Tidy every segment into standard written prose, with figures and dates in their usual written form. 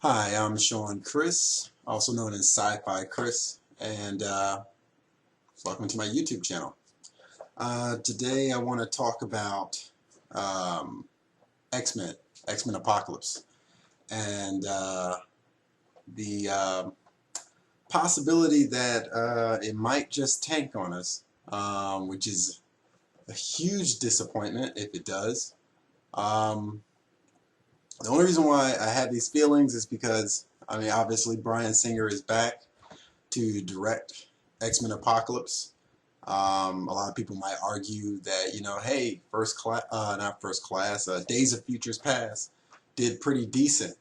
Hi, I'm Sean Chris, also known as Sci-Fi Chris, and welcome to my YouTube channel. Today I want to talk about um, X-Men, X-Men Apocalypse, and the possibility that it might just tank on us, which is a huge disappointment if it does. Um, the only reason why I have these feelings is because, I mean, obviously Bryan Singer is back to direct X-Men Apocalypse. A lot of people might argue that, hey, not first class, Days of Futures Past did pretty decent.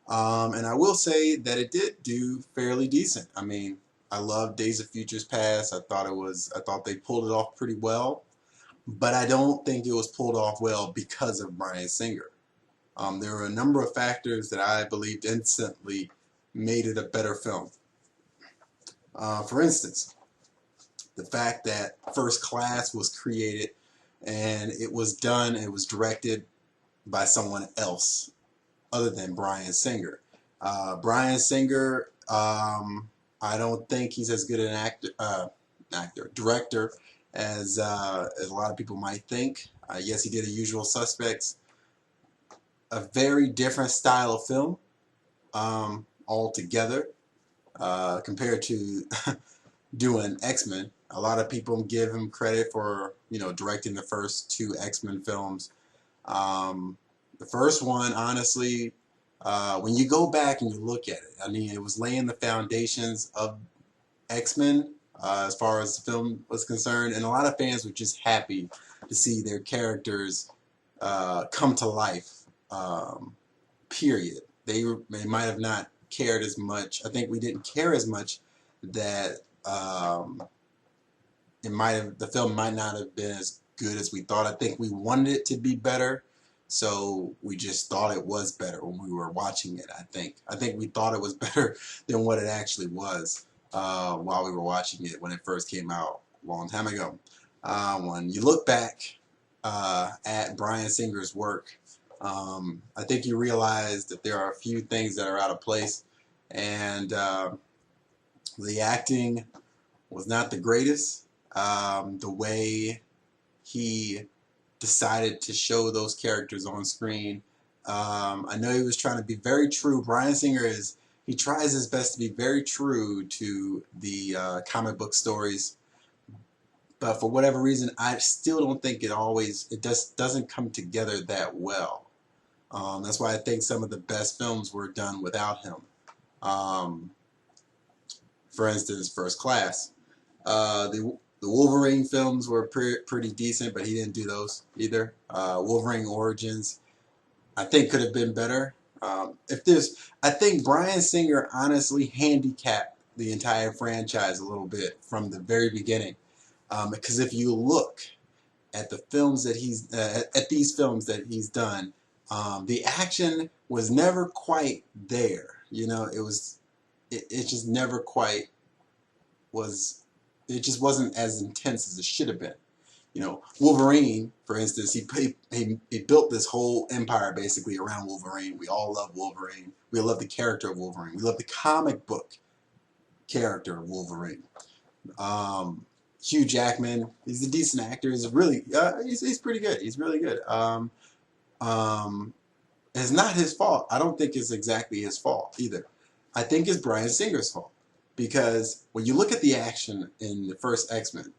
And I will say that it did do fairly decent. I mean, I love Days of Futures Past. I thought they pulled it off pretty well, but I don't think it was pulled off well because of Bryan Singer. There were a number of factors that I believed instantly made it a better film. For instance, the fact that First Class was created and it was directed by someone else other than Bryan Singer. Bryan Singer, I don't think he's as good an director as a lot of people might think. Yes, he did a Usual Suspects, a very different style of film altogether compared to doing X-Men. A lot of people give him credit for, directing the first two X-Men films. The first one, honestly, when you go back and you look at it, I mean, it was laying the foundations of X-Men as far as the film was concerned, and a lot of fans were just happy to see their characters come to life. Period. They might have not cared as much. I think we didn't care as much that the film might not have been as good as we thought. I think we wanted it to be better, so we just thought it was better when we were watching it. I think we thought it was better than what it actually was while we were watching it when it first came out a long time ago. When you look back at Bryan Singer's work, I think you realize that there are a few things that are out of place, and the acting was not the greatest. The way he decided to show those characters on screen. I know he was trying to be very true. Bryan Singer he tries his best to be very true to the comic book stories, but for whatever reason, I still don't think it just doesn't come together that well. That's why I think some of the best films were done without him. Um, for instance, First Class. The Wolverine films were pretty decent, but he didn't do those either. Wolverine Origins, I think, could have been better. I think Bryan Singer honestly handicapped the entire franchise a little bit from the very beginning. Because if you look at the films that at these films that he's done, the action was never quite there. It just never quite was. It just wasn't as intense as it should have been. Wolverine, for instance, he built this whole empire basically around Wolverine. We all love Wolverine. We love the character of Wolverine. We love the comic book character of Wolverine. Hugh Jackman, he's a decent actor. He's pretty good. He's really good. Um, it's not his fault. I don't think it's exactly his fault either. I think it's Bryan Singer's fault because when you look at the action in the first X-Men,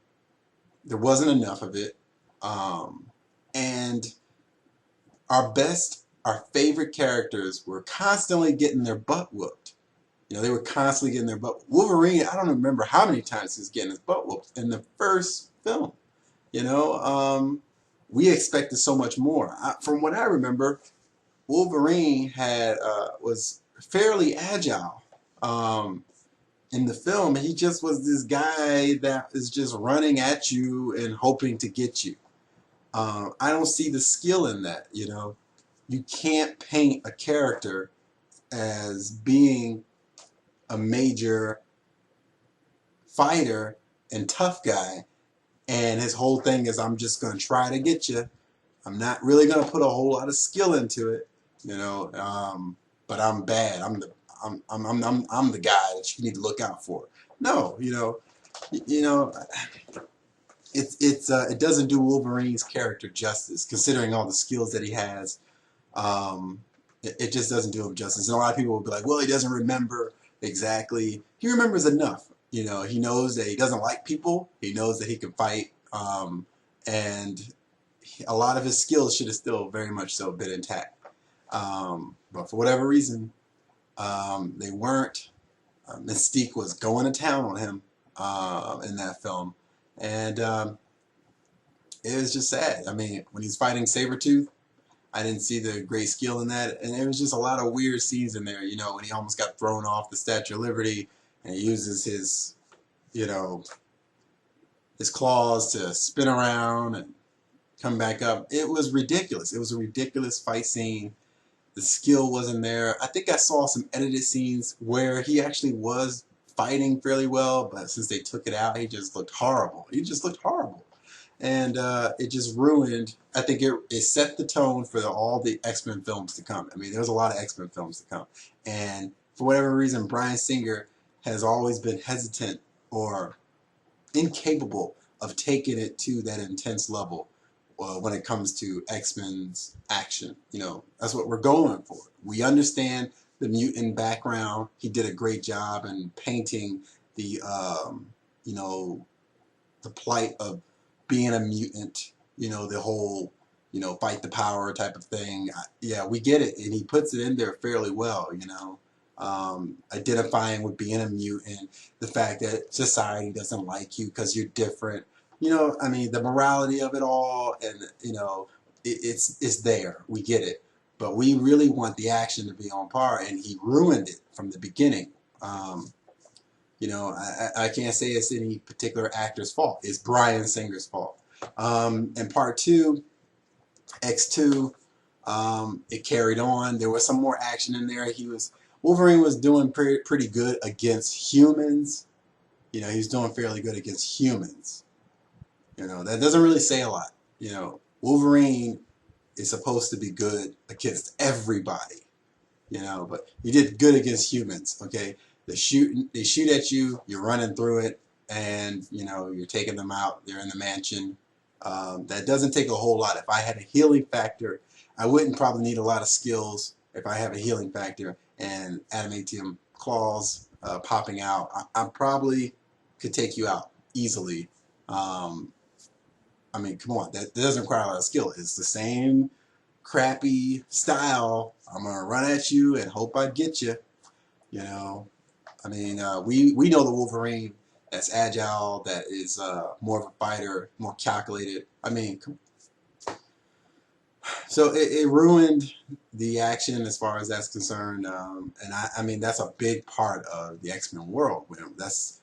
there wasn't enough of it, and our favorite characters were constantly getting their butt whooped. They were constantly getting their butt. Wolverine, I don't remember how many times he was getting his butt whooped in the first film. You know, we expected so much more. From what I remember, Wolverine was fairly agile. In the film, he just was this guy that is just running at you and hoping to get you. I don't see the skill in that. You can't paint a character as being a major fighter and tough guy, and his whole thing is, I'm just going to try to get you. I'm not really going to put a whole lot of skill into it, but I'm bad. I'm the guy that you need to look out for. No, you know, it doesn't do Wolverine's character justice, considering all the skills that he has. It just doesn't do him justice. And a lot of people will be like, well, he doesn't remember exactly. He remembers enough. He knows that he doesn't like people. He knows that he can fight. And a lot of his skills should have still very much so been intact. But for whatever reason, they weren't. Mystique was going to town on him in that film. And it was just sad. I mean, when he's fighting Sabretooth, I didn't see the great skill in that. And there was just a lot of weird scenes in there, when he almost got thrown off the Statue of Liberty and he uses his, his claws to spin around and come back up. It was ridiculous. It was a ridiculous fight scene. The skill wasn't there. I think I saw some edited scenes where he actually was fighting fairly well, but since they took it out, he just looked horrible. He just looked horrible. And it just ruined, I think it set the tone for all the X-Men films to come. I mean, there's a lot of X-Men films to come. And for whatever reason, Bryan Singer has always been hesitant or incapable of taking it to that intense level when it comes to X-Men's action. That's what we're going for. We understand the mutant background. He did a great job in painting the, the plight of being a mutant, the whole, fight the power type of thing. Yeah, we get it. And he puts it in there fairly well, identifying with being a mutant, the fact that society doesn't like you because you're different. I mean, the morality of it all, and, it's there. We get it. But we really want the action to be on par, and he ruined it from the beginning. I can't say it's any particular actor's fault. It's Bryan Singer's fault. In part 2, X2, it carried on. There was some more action in there. Wolverine was doing pretty good against humans. He was doing fairly good against humans. That doesn't really say a lot. Wolverine is supposed to be good against everybody. But he did good against humans. Okay, they shoot at you. You're running through it, and you're taking them out. They're in the mansion. That doesn't take a whole lot. If I had a healing factor, I wouldn't probably need a lot of skills. If I have a healing factor and adamantium claws popping out, I probably could take you out easily. I mean, come on, that doesn't require a lot of skill. It's the same crappy style. I'm gonna run at you and hope I get you. I mean, we know the Wolverine that's agile, that is more of a fighter, more calculated. I mean, so it ruined the action as far as that's concerned. And I mean, that's a big part of the X-Men world. That's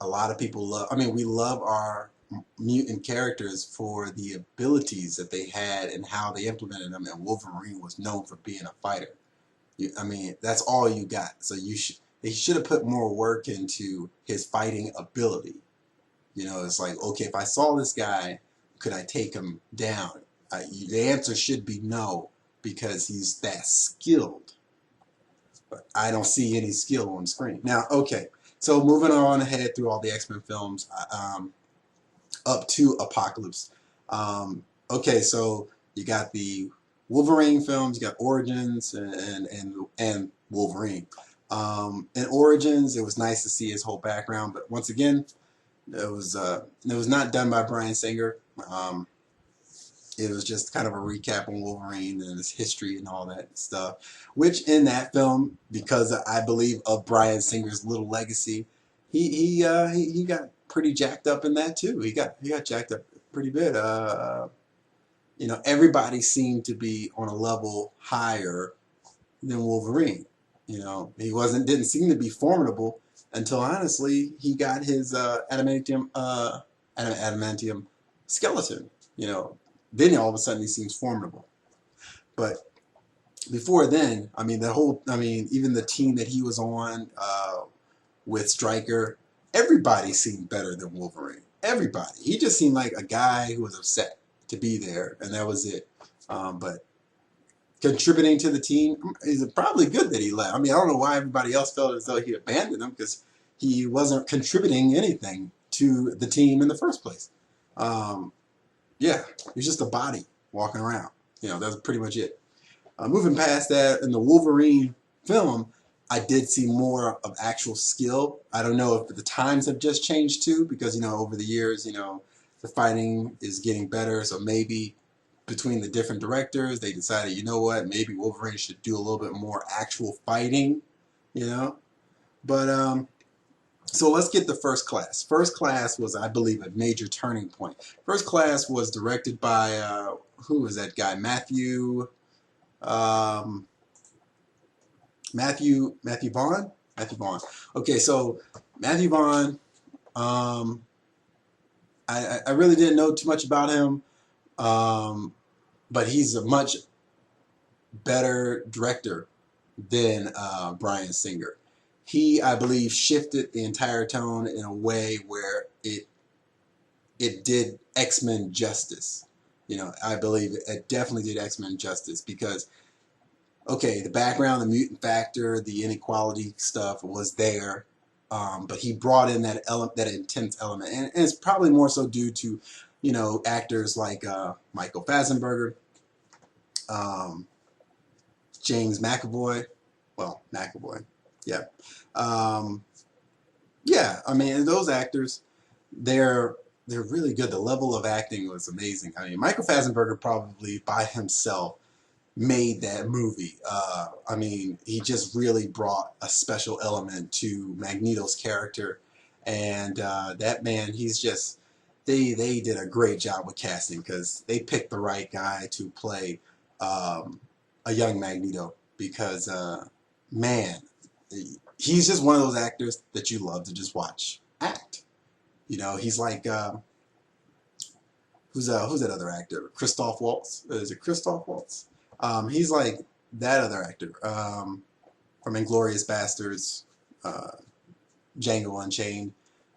a lot of people love. I mean, we love our mutant characters for the abilities that they had and how they implemented them, and Wolverine was known for being a fighter. I mean, that's all you got. So they should have put more work into his fighting ability. It's like, okay, if I saw this guy, could I take him down? The answer should be no, because he's that skilled. But I don't see any skill on screen. Now, okay, so moving on ahead through all the X-Men films, up to Apocalypse. Okay, so you got the Wolverine films, you got Origins and Wolverine. In Origins, it was nice to see his whole background, but once again, it was not done by Bryan Singer. It was just kind of a recap on Wolverine and his history and all that stuff. Which in that film, because I believe of Bryan Singer's little legacy, he got pretty jacked up in that too. He got jacked up pretty bit. Everybody seemed to be on a level higher than Wolverine. He didn't seem to be formidable until honestly he got his adamantium skeleton. Then all of a sudden he seems formidable. But before then, I mean, even the team that he was on with Stryker, everybody seemed better than Wolverine. Everybody. He just seemed like a guy who was upset to be there, and that was it. But contributing to the team. It's probably good that he left. I mean, I don't know why everybody else felt as though he abandoned him, because he wasn't contributing anything to the team in the first place. Um, yeah, he's just a body walking around. You know, that's pretty much it. Moving past that, in the Wolverine film, I did see more of actual skill. I don't know if the times have just changed too, because, you know, over the years, you know, the fighting is getting better. So maybe between the different directors, they decided, you know what, maybe Wolverine should do a little bit more actual fighting, you know. But so let's get to First Class. First Class was, I believe, a major turning point. First Class was directed by who was that guy? Um, Matthew Vaughn. Matthew Vaughn. Okay, so Matthew Vaughn. Um, I really didn't know too much about him, but he's a much better director than Bryan Singer. He, I believe, shifted the entire tone in a way where it did X-Men justice. You know, I believe it definitely did X-Men justice, because okay, the background, the mutant factor, the inequality stuff was there, but he brought in that that intense element, and it's probably more so due to, you know, actors like Michael Fassbender, um, James McAvoy, well, McAvoy, yeah, um, yeah. I mean, those actors, they're they're really good. The level of acting was amazing. I mean, Michael Fassbender probably by himself made that movie. I mean, he just really brought a special element to Magneto's character, and that man, he's just they did a great job with casting, because they picked the right guy to play a young Magneto, because man, he's just one of those actors that you love to just watch act. You know, he's like who's that other actor? Christoph Waltz. Is it Christoph Waltz? He's like that other actor from Inglourious Basterds, uh, Django Unchained.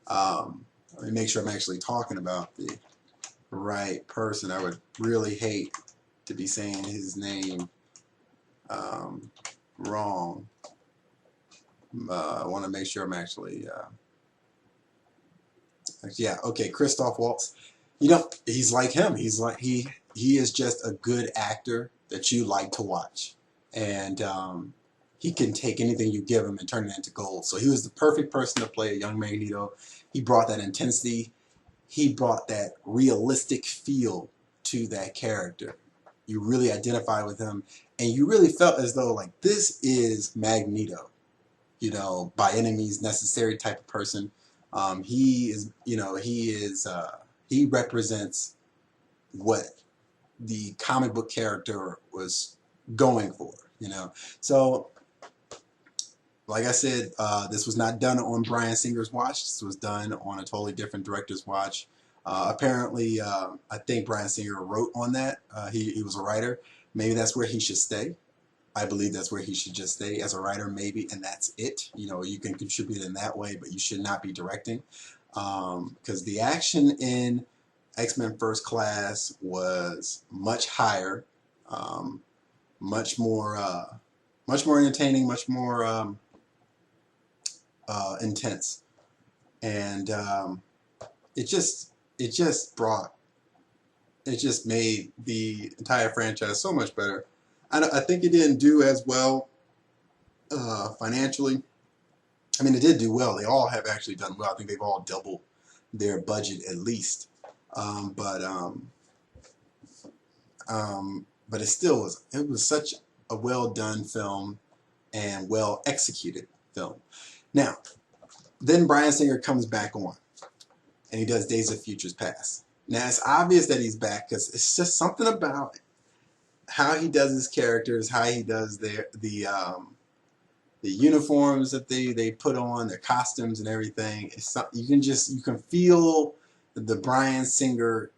Let me make sure I'm actually talking about the right person. I would really hate to be saying his name wrong. I want to make sure I'm actually yeah, okay, Christoph Waltz. You know, he's like him. He's like he is just a good actor that you like to watch, and he can take anything you give him and turn it into gold. So he was the perfect person to play a young Magneto. He brought that intensity. He brought that realistic feel to that character. You really identify with him, and you really felt as though like this is Magneto, you know, by any means necessary type of person. He is, you know, he represents what the comic book character was going for, you know. So, like I said, this was not done on Bryan Singer's watch. This was done on a totally different director's watch. Apparently, I think Bryan Singer wrote on that. He was a writer. Maybe that's where he should stay. I believe that's where he should just stay as a writer, maybe, and that's it. You know, you can contribute in that way, but you should not be directing, because the action in X-Men First Class was much higher, um, much more entertaining, much more intense, and it just brought it just made the entire franchise so much better. I think it didn't do as well financially. I mean, it did do well. They all have actually done well. I think they've all doubled their budget at least. Um, but um, but it was such a well done film and well executed film. Now, then Bryan Singer comes back on, and he does Days of Futures Past. Now it's obvious that he's back, because it's just something about how he does his characters, how he does the uniforms that they put on, their costumes and everything. It's you can feel the Bryan Singer,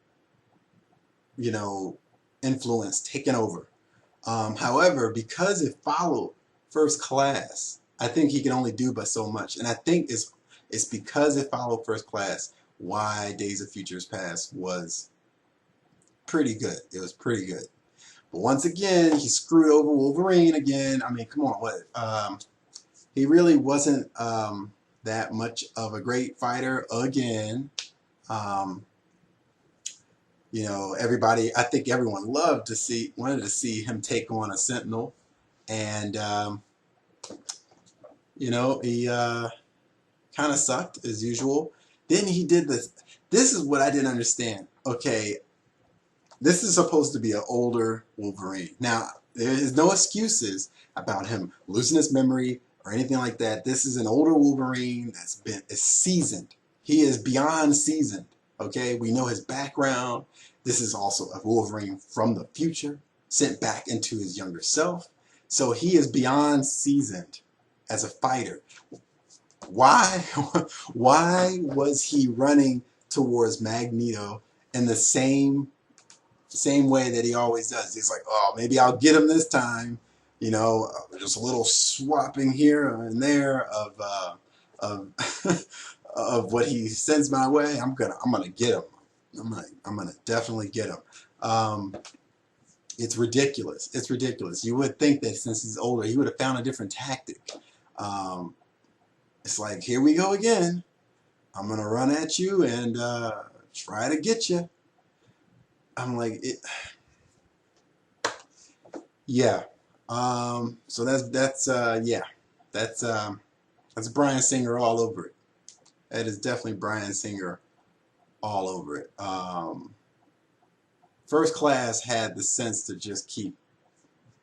you know, influence taking over. However, because it followed First Class, I think he can only do but so much, and I think it's because it followed First Class why Days of Futures Past was pretty good. It was pretty good. But once again, he screwed over Wolverine again. I mean, come on, what? He really wasn't that much of a great fighter again. Um, you know, everybody, I think everyone wanted to see him take on a Sentinel. And, you know, he kind of sucked as usual. Then he did this. This is what I didn't understand. Okay, this is supposed to be an older Wolverine. Now, there is no excuses about him losing his memory or anything like that. This is an older Wolverine is seasoned. He is beyond seasoned. Okay, we know his background. This is also a Wolverine from the future, sent back into his younger self. So he is beyond seasoned as a fighter. Why, why was he running towards Magneto in the same way that he always does? He's like, oh, maybe I'll get him this time. You know, just a little swapping here and there of of what he sends my way. I'm gonna get him. I'm gonna definitely get him. It's ridiculous. It's ridiculous. You would think that since he's older, he would have found a different tactic. It's like, here we go again. I'm gonna run at you and try to get you. I'm like, yeah. So yeah, that's Bryan Singer all over it. That is definitely Bryan Singer all over it. First Class had the sense to just keep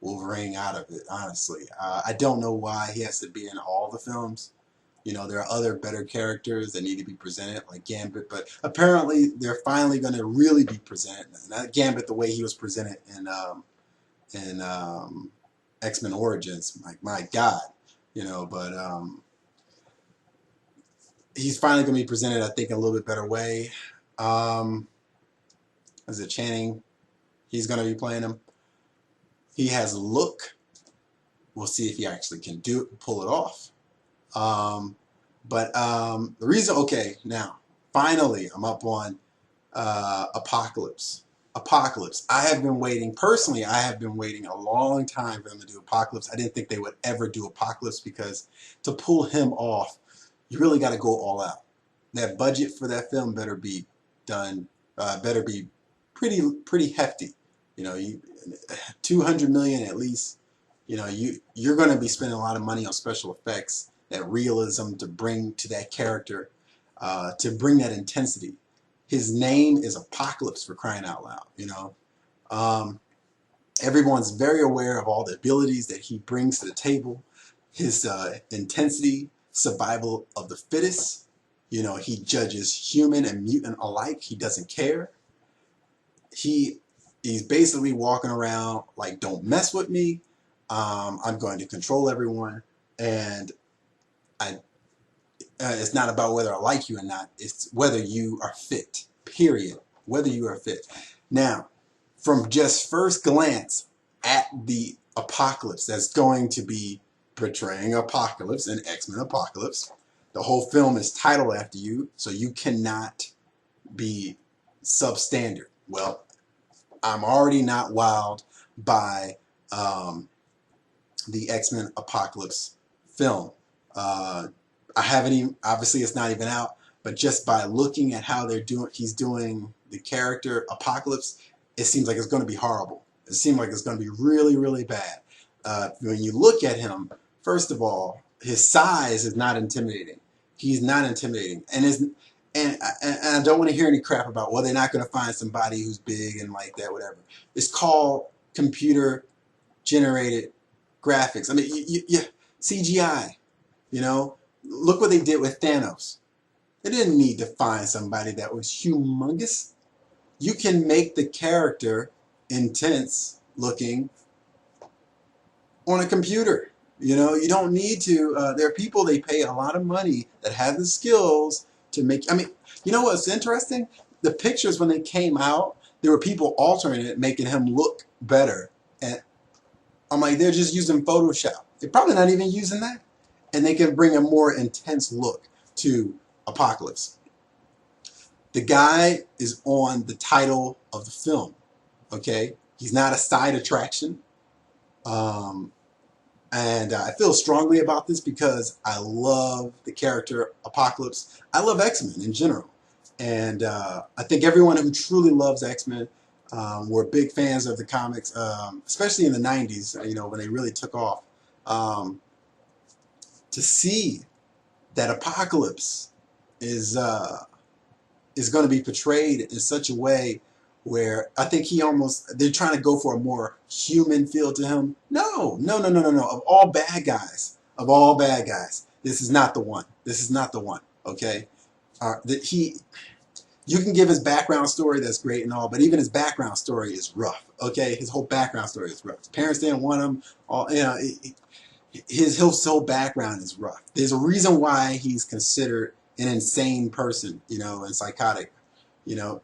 Wolverine out of it, honestly. I don't know why he has to be in all the films. You know, there are other better characters that need to be presented, like Gambit, but apparently they're finally going to really be presented. Not Gambit the way he was presented in X-Men Origins. Like, my God, you know, but he's finally going to be presented, I think, in a little bit better way. Is it Channing? He's going to be playing him. He has a look. We'll see if he actually can pull it off. The reason, okay, now, finally, I'm up on Apocalypse. Apocalypse. I have been waiting, personally, I have been waiting a long time for them to do Apocalypse. I didn't think they would ever do Apocalypse because to pull him off, you really got to go all out. That budget for that film better be done, better be pretty hefty. You know, 200 million at least. You know, you're going to be spending a lot of money on special effects, that realism to bring to that character, to bring that intensity. His name is Apocalypse, for crying out loud. You know, everyone's very aware of all the abilities that he brings to the table. His intensity, survival of the fittest. You know, he judges human and mutant alike. He doesn't care. He's basically walking around like, don't mess with me. I'm going to control everyone, and it's not about whether I like you or not. It's whether you are fit, period. Whether you are fit. Now, from just first glance at the Apocalypse that's going to be portraying Apocalypse in X-Men Apocalypse, the whole film is titled after you, so you cannot be substandard. Well, I'm already not wowed by the X-Men Apocalypse film. I haven't even, obviously it's not even out, but just by looking at how he's doing the character Apocalypse, it seems like it's going to be horrible. It seems like it's going to be really, really bad. When you look at him, first of all, his size is not intimidating. He's not intimidating, and I don't want to hear any crap about, well, they're not going to find somebody who's big and like that, whatever. It's called computer generated graphics. I mean, CGI. You know, look what they did with Thanos. They didn't need to find somebody that was humongous. You can make the character intense looking on a computer. You know, you don't need to. There are people they pay a lot of money that have the skills to make. I mean, you know what's interesting? The pictures when they came out, there were people altering it, making him look better. And I'm like, they're just using Photoshop. They're probably not even using that. And they can bring a more intense look to Apocalypse. The guy is on the title of the film, okay? He's not a side attraction. Um, and I feel strongly about this because I love the character Apocalypse. I love X-Men in general. And I think everyone who truly loves X-Men were big fans of the comics, especially in the 90s, when they really took off. Um, to see that Apocalypse is going to be portrayed in such a way where I think they're trying to go for a more human feel to him. No, no, no, no, no, no. Of all bad guys, this is not the one. This is not the one. Okay, you can give his background story, that's great and all, but even his background story is rough. Okay, his whole background story is rough. His parents didn't want him. His whole background is rough. There's a reason why he's considered an insane person, and psychotic. You know,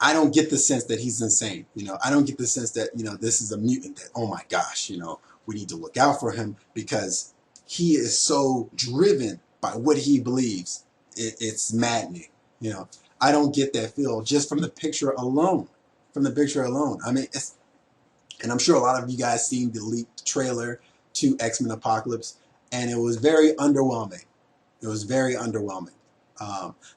I don't get the sense that he's insane. I don't get the sense that, this is a mutant that, oh my gosh, we need to look out for him because he is so driven by what he believes. It's maddening. I don't get that feel just from the picture alone. From the picture alone. I mean, and I'm sure a lot of you guys seen the leaked trailer to X-Men Apocalypse, and it was very underwhelming. It was very underwhelming.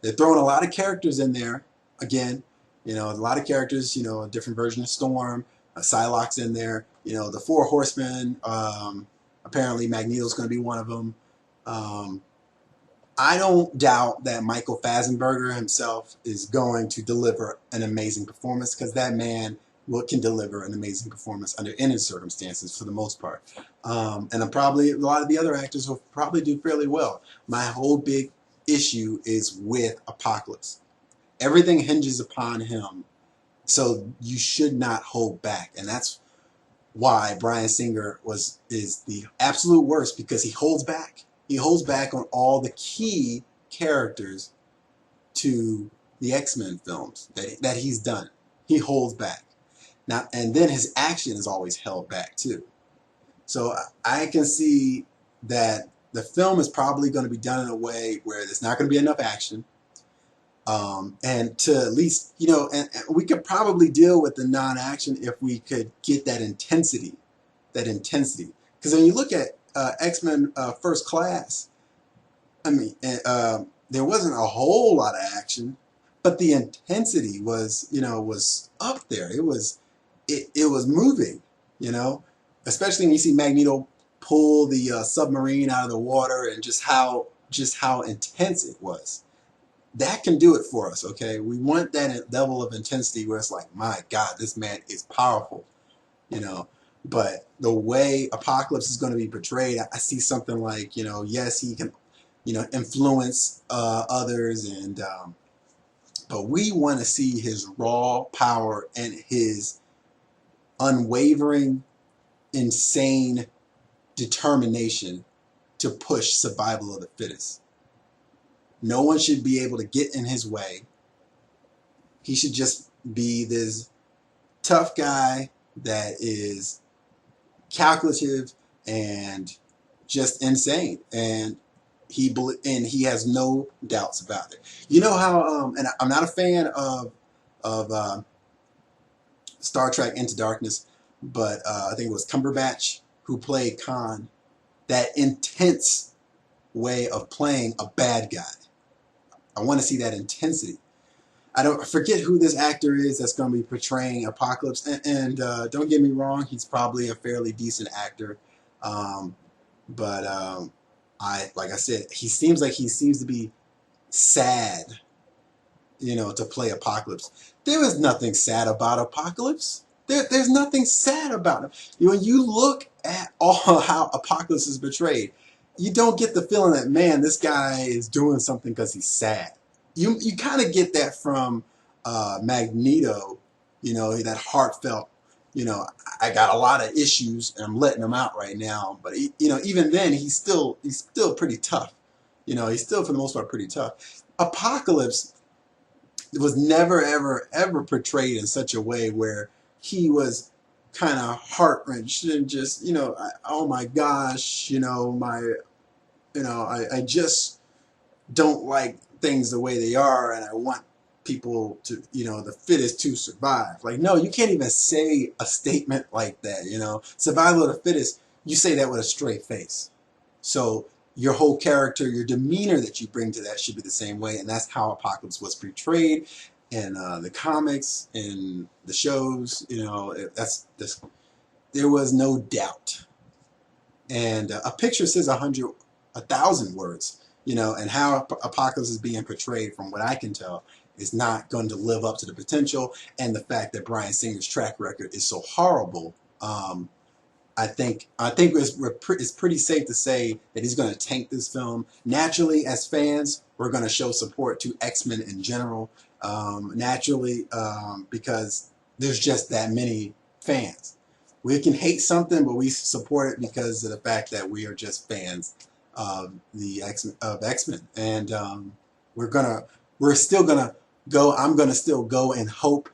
They're throwing a lot of characters in there. Again, a lot of characters. A different version of Storm, Psylocke's in there. The Four Horsemen. Apparently, Magneto's going to be one of them. I don't doubt that Michael Fassbender himself is going to deliver an amazing performance because that man can deliver an amazing performance under any circumstances for the most part. And probably a lot of the other actors will probably do fairly well. My whole big issue is with Apocalypse. Everything hinges upon him, so you should not hold back. And that's why Bryan Singer is the absolute worst, because he holds back. He holds back on all the key characters to the X-Men films that he's done. He holds back. Now, and then his action is always held back too. So I can see that the film is probably going to be done in a way where there's not going to be enough action. And to at least, and we could probably deal with the non-action if we could get that intensity. Because when you look at X-Men First Class, I mean, there wasn't a whole lot of action, but the intensity was up there. It was moving, especially when you see Magneto pull the submarine out of the water and just how intense it was. That can do it for us, okay? We want that level of intensity where it's like, my God, this man is powerful, But the way Apocalypse is going to be portrayed, I see something like, yes, he can, influence others, and but we want to see his raw power and his unwavering, insane determination to push survival of the fittest. No one should be able to get in his way. He should just be this tough guy that is calculative and just insane, and he has no doubts about it. You know how and I'm not a fan of Star Trek Into Darkness, but I think it was Cumberbatch who played Khan. That intense way of playing a bad guy. I want to see that intensity. I forget who this actor is that's going to be portraying Apocalypse, and don't get me wrong, he's probably a fairly decent actor, but like I said, he seems to be sad, to play Apocalypse. There is nothing sad about Apocalypse. There's nothing sad about him. When you look at all how Apocalypse is portrayed, you don't get the feeling that, man, this guy is doing something because he's sad. You kind of get that from Magneto, that heartfelt, I got a lot of issues and I'm letting them out right now. But even then, he's still pretty tough. He's still for the most part pretty tough. Apocalypse was never ever portrayed in such a way where he was kind of heart-wrenched and just, oh my gosh, I just don't like things the way they are, and I want people to, the fittest to survive. Like, no, you can't even say a statement like that, Survival of the fittest, you say that with a straight face. So your whole character, your demeanor that you bring to that should be the same way, and that's how Apocalypse was portrayed in the comics, in the shows, there was no doubt. And a picture says 1,000 words, and how Apocalypse is being portrayed, from what I can tell, is not going to live up to the potential. And the fact that Bryan Singer's track record is so horrible, I think it's pretty safe to say that he's going to tank this film. Naturally, as fans, we're going to show support to X-Men in general. Naturally, because there's just that many fans. We can hate something, but we support it because of the fact that we are just fans of X-Men, and we're still gonna go. I'm gonna still go and hope,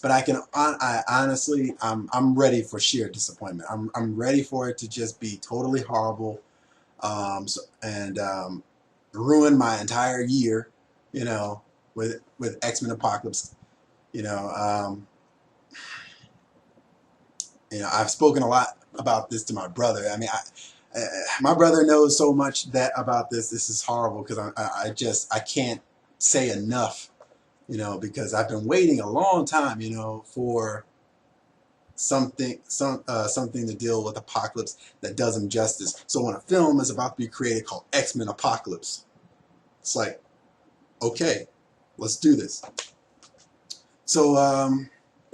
but I honestly, I'm ready for sheer disappointment. I'm ready for it to just be totally horrible, and ruin my entire year, with X-Men Apocalypse. I've spoken a lot about this to my brother. I mean, my brother knows so much about this. This is horrible because I can't say enough, because I've been waiting a long time, for something to deal with Apocalypse that does him justice. So when a film is about to be created called X-Men Apocalypse, it's like, okay, let's do this. So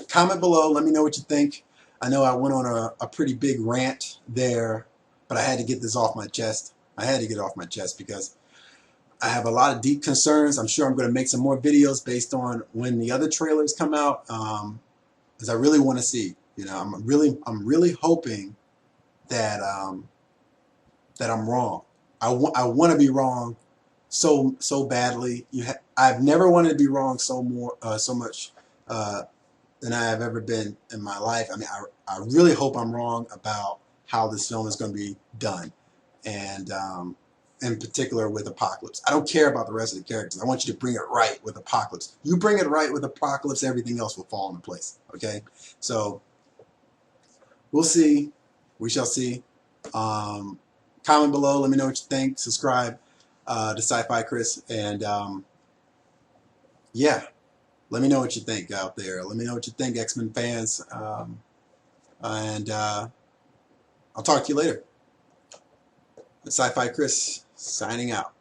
comment below. Let me know what you think. I know I went on a pretty big rant there, but I had to get this off my chest. I had to get it off my chest because I have a lot of deep concerns. I'm sure I'm going to make some more videos based on when the other trailers come out, because I really want to see. I'm really hoping that that I'm wrong. I want to be wrong so badly. I've never wanted to be wrong so much than I have ever been in my life. I mean, I really hope I'm wrong about how this film is going to be done, and in particular with Apocalypse. I don't care about the rest of the characters. I want you to bring it right with Apocalypse. You bring it right with Apocalypse, everything else will fall into place. Okay, so we'll see. We shall see. Comment below. Let me know what you think. Subscribe to Sci-Fi Chris, and yeah. Let me know what you think out there. Let me know what you think, X-Men fans. And I'll talk to you later. Sci-Fi Chris, signing out.